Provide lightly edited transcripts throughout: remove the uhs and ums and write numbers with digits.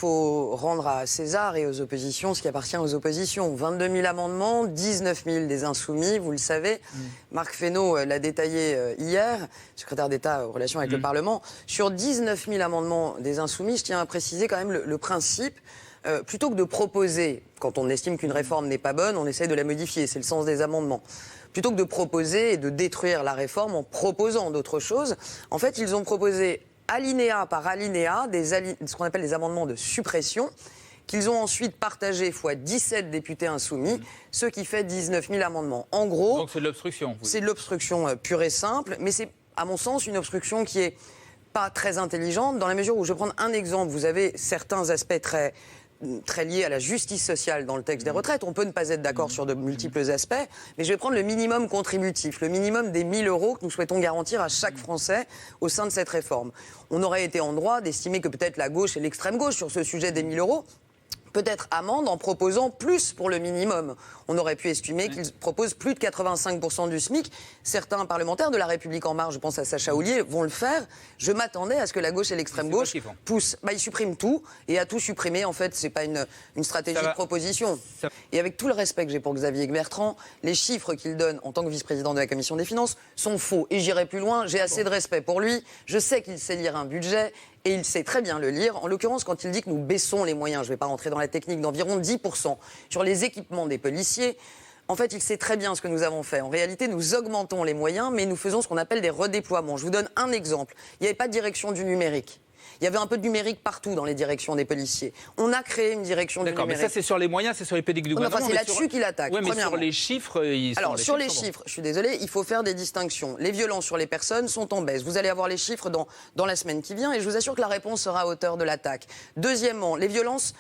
Il faut rendre à César et aux oppositions ce qui appartient aux oppositions. 22 000 amendements, 19 000 des insoumis, vous le savez. Marc Fesneau l'a détaillé hier, secrétaire d'État aux relations avec le Parlement. Sur 19 000 amendements des insoumis, je tiens à préciser quand même le principe. Plutôt que de proposer, quand on estime qu'une réforme n'est pas bonne, on essaie de la modifier, c'est le sens des amendements. Plutôt que de proposer et de détruire la réforme en proposant d'autres choses, en fait, ils ont proposé alinéa par alinéa ce qu'on appelle des amendements de suppression, qu'ils ont ensuite partagé fois 17 députés insoumis, ce qui fait 19 000 amendements. En gros, donc c'est de l'obstruction. C'est de l'obstruction pure et simple, mais c'est, à mon sens, une obstruction qui est pas très intelligente, dans la mesure où, je vais prendre un exemple, vous avez certains aspects très liés à la justice sociale dans le texte des retraites. On peut ne pas être d'accord sur de multiples aspects, mais je vais prendre le minimum contributif, le minimum des 1 000 € que nous souhaitons garantir à chaque Français au sein de cette réforme. On aurait été en droit d'estimer que peut-être la gauche et l'extrême gauche sur ce sujet des 1 000 € peut-être amende en proposant plus pour le minimum. On aurait pu estimer qu'ils proposent plus de 85% du SMIC. Certains parlementaires de La République En Marche, je pense à Sacha Houlié, vont le faire. Je m'attendais à ce que la gauche et l'extrême gauche poussent. Ils suppriment tout, et à tout supprimer, en fait, c'est pas une stratégie de proposition. Et avec tout le respect que j'ai pour Xavier Bertrand, les chiffres qu'il donne en tant que vice-président de la Commission des Finances sont faux. Et j'irai plus loin, j'ai assez de respect pour lui. Je sais qu'il sait lire un budget. Et il sait très bien le lire. En l'occurrence, quand il dit que nous baissons les moyens, je ne vais pas rentrer dans la technique, d'environ 10% sur les équipements des policiers, en fait, il sait très bien ce que nous avons fait. En réalité, nous augmentons les moyens, mais nous faisons ce qu'on appelle des redéploiements. Je vous donne un exemple. Il n'y avait pas de direction du numérique. Il y avait un peu de numérique partout dans les directions des policiers. On a créé une direction du numérique. D'accord, mais ça c'est sur les moyens, c'est sur les pédicules du gouvernement. C'est là-dessus qu'il attaque. Oui, mais sur les chiffres, alors sur les chiffres, je suis désolé, il faut faire des distinctions. Les violences sur les personnes sont en baisse. Vous allez avoir les chiffres dans la semaine qui vient et je vous assure que la réponse sera à hauteur de l'attaque. Deuxièmement, les violences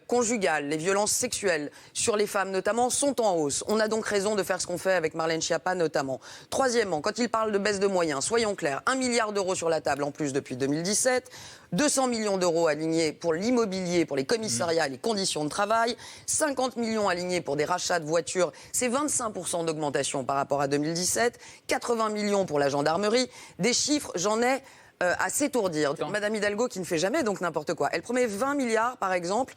conjugales, les violences sexuelles sur les femmes notamment sont en hausse. On a donc raison de faire ce qu'on fait avec Marlène Schiappa notamment. Troisièmement, quand il parle de baisse de moyens, soyons clairs, 1 milliard d'euros sur la table en plus depuis 2017, 200 millions d'euros alignés pour l'immobilier, pour les commissariats et les conditions de travail, 50 millions alignés pour des rachats de voitures, c'est 25% d'augmentation par rapport à 2017, 80 millions pour la gendarmerie, des chiffres, j'en ai à s'étourdir. Madame Hidalgo qui ne fait jamais donc n'importe quoi. Elle promet 20 milliards par exemple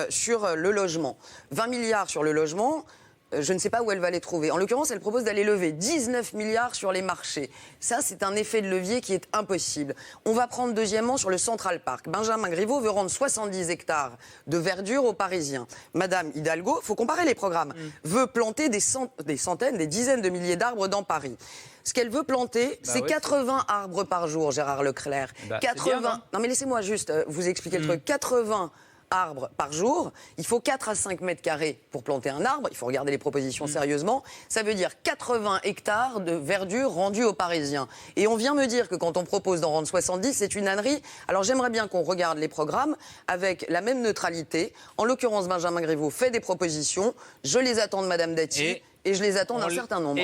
sur le logement. 20 milliards sur le logement. Je ne sais pas où elle va les trouver. En l'occurrence, elle propose d'aller lever 19 milliards sur les marchés. Ça, c'est un effet de levier qui est impossible. On va prendre deuxièmement sur le Central Park. Benjamin Griveaux veut rendre 70 hectares de verdure aux Parisiens. Madame Hidalgo, il faut comparer les programmes, veut planter des centaines, des dizaines de milliers d'arbres dans Paris. Ce qu'elle veut planter, c'est 80 arbres par jour, Gérard Leclerc. 80... Bien, non mais laissez-moi juste vous expliquer le truc. 80 arbres par jour, il faut 4 à 5 mètres carrés pour planter un arbre, il faut regarder les propositions sérieusement, ça veut dire 80 hectares de verdure rendus aux Parisiens. Et on vient me dire que quand on propose d'en rendre 70, c'est une ânerie. Alors j'aimerais bien qu'on regarde les programmes avec la même neutralité. En l'occurrence, Benjamin Griveaux fait des propositions, je les attends de Madame Dati et je les attends d'un certain nombre.